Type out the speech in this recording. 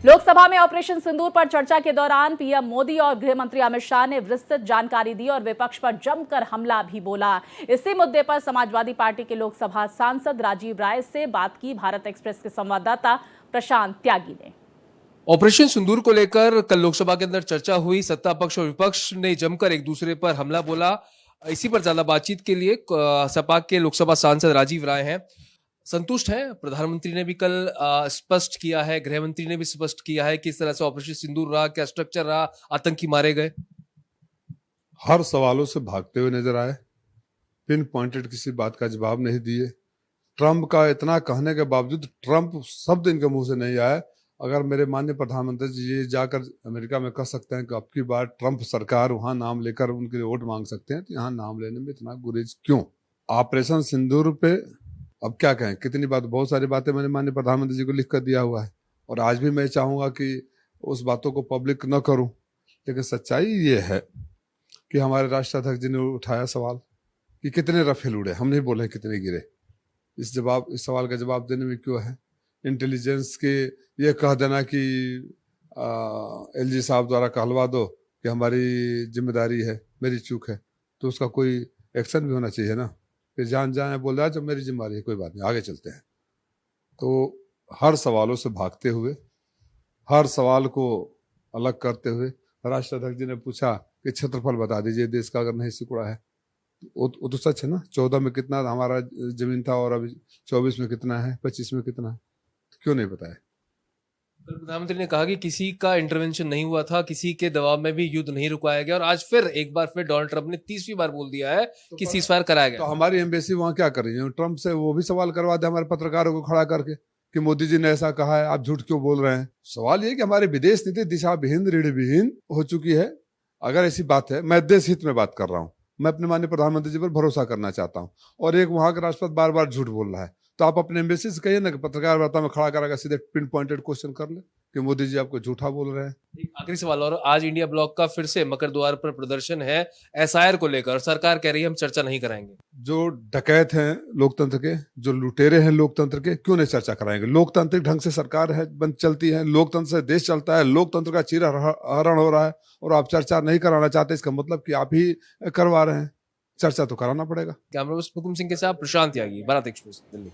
लोकसभा में ऑपरेशन सिंदूर पर चर्चा के दौरान पीएम मोदी और गृह मंत्री अमित शाह ने विस्तृत जानकारी दी और विपक्ष पर जमकर हमला भी बोला। इसी मुद्दे पर समाजवादी पार्टी के लोकसभा सांसद राजीव राय से बात की भारत एक्सप्रेस के संवाददाता प्रशांत त्यागी ने। ऑपरेशन सिंदूर को लेकर कल लोकसभा के अंदर चर्चा हुई। सत्ता पक्ष और विपक्ष ने जमकर एक दूसरे पर हमला बोला। इसी पर ज्यादा बातचीत के लिए सपा के लोकसभा सांसद राजीव राय हैं। संतुष्ट हैं? प्रधानमंत्री ने भी कल स्पष्ट किया है, गृह मंत्री ने भी स्पष्ट किया है किस तरह से ऑपरेशन सिंदूर रहा, क्या स्ट्रक्चर रहा, आतंकी मारे गए। हर सवालों से भागते हुए नजर आए, पिन पॉइंटेड किसी बात का जवाब नहीं दिए। ट्रंप का इतना कहने के बावजूद ट्रंप शब्द इनके मुंह से नहीं आया। अगर मेरे माननीय प्रधानमंत्री जी ये जाकर अमेरिका में कह सकते हैं कि अब की बार ट्रंप सरकार वहां नाम लेकर उनके लिए वोट मांग सकते हैं, तो यहाँ नाम लेने में इतना गुरेज क्यों? ऑपरेशन सिंदूर पे अब क्या कहें, कितनी बात, बहुत सारी बातें मैंने माननीय प्रधानमंत्री जी को लिख कर दिया हुआ है और आज भी मैं चाहूंगा कि उस बातों को पब्लिक न करूं। लेकिन सच्चाई ये है कि हमारे राष्ट्राध्यक्ष जी ने उठाया सवाल कि कितने रफेल उड़े, हम नहीं बोले कितने गिरे। इस सवाल का जवाब देने में क्यों है? इंटेलिजेंस के ये कह देना कि एलजी साहब द्वारा कहलवा दो कि हमारी जिम्मेदारी है, मेरी चूक है, तो उसका कोई एक्शन भी होना चाहिए ना। फिर जान जाए बोल रहा है जब मेरी जिम्मेदारी है, कोई बात नहीं, आगे चलते हैं। तो हर सवालों से भागते हुए, हर सवाल को अलग करते हुए राष्ट्राध्यक्ष जी ने पूछा कि क्षेत्रफल बता दीजिए देश का, अगर नहीं सिकुड़ा है। वो तो सच है ना। 14 में कितना हमारा जमीन था और अभी 24 में कितना है, 25 में कितना है, तो क्यों नहीं बताया? कल प्रधानमंत्री ने कहा कि किसी का इंटरवेंशन नहीं हुआ था, किसी के दबाव में भी युद्ध नहीं रुकाया गया, और आज फिर एक बार फिर डोनाल्ड ट्रंप ने 30वीं बार बोल दिया है कि सीजफायर कराया गया। तो हमारी एम्बेसी वहां क्या कर रही है? ट्रंप से वो भी सवाल करवा दे हमारे पत्रकारों को खड़ा करके कि मोदी जी ने ऐसा कहा है, आप झूठ क्यों बोल रहे हैं। सवाल ये कि हमारी विदेश नीति दिशा विहीन, रीढ़ विहीन हो चुकी है। अगर ऐसी बात है, मैं देश हित में बात कर रहा हूँ, मैं अपने माननीय प्रधानमंत्री जी पर भरोसा करना चाहता हूँ, और एक वहां का राष्ट्रपति बार बार झूठ बोल रहा है, तो आप अपने एम्बेसी से कहिए ना कि पत्रकार वार्ता में खड़ा करेगा, सीधे पिन पॉइंटेड क्वेश्चन कर ले कि मोदी जी आपको झूठा बोल रहे हैं। एक आखिरी सवाल, और आज इंडिया ब्लॉक का फिर से मकर द्वार पर प्रदर्शन है एसआईआर को लेकर, सरकार कह रही है हम चर्चा नहीं कराएंगे। जो डकैत हैं लोकतंत्र के, जो लुटेरे हैं लोकतंत्र के, क्यों नहीं चर्चा कराएंगे? लोकतांत्रिक ढंग से सरकार है बंद चलती है, लोकतंत्र से देश चलता है, लोकतंत्र का चीरहरण हो रहा है और आप चर्चा नहीं कराना चाहते, इसका मतलब कि आप ही करवा रहे हैं। चर्चा तो कराना पड़ेगा। कैमरा पर्सन हुकुम सिंह के साथ प्रशांत त्यागी, भारत एक्सप्रेस, दिल्ली।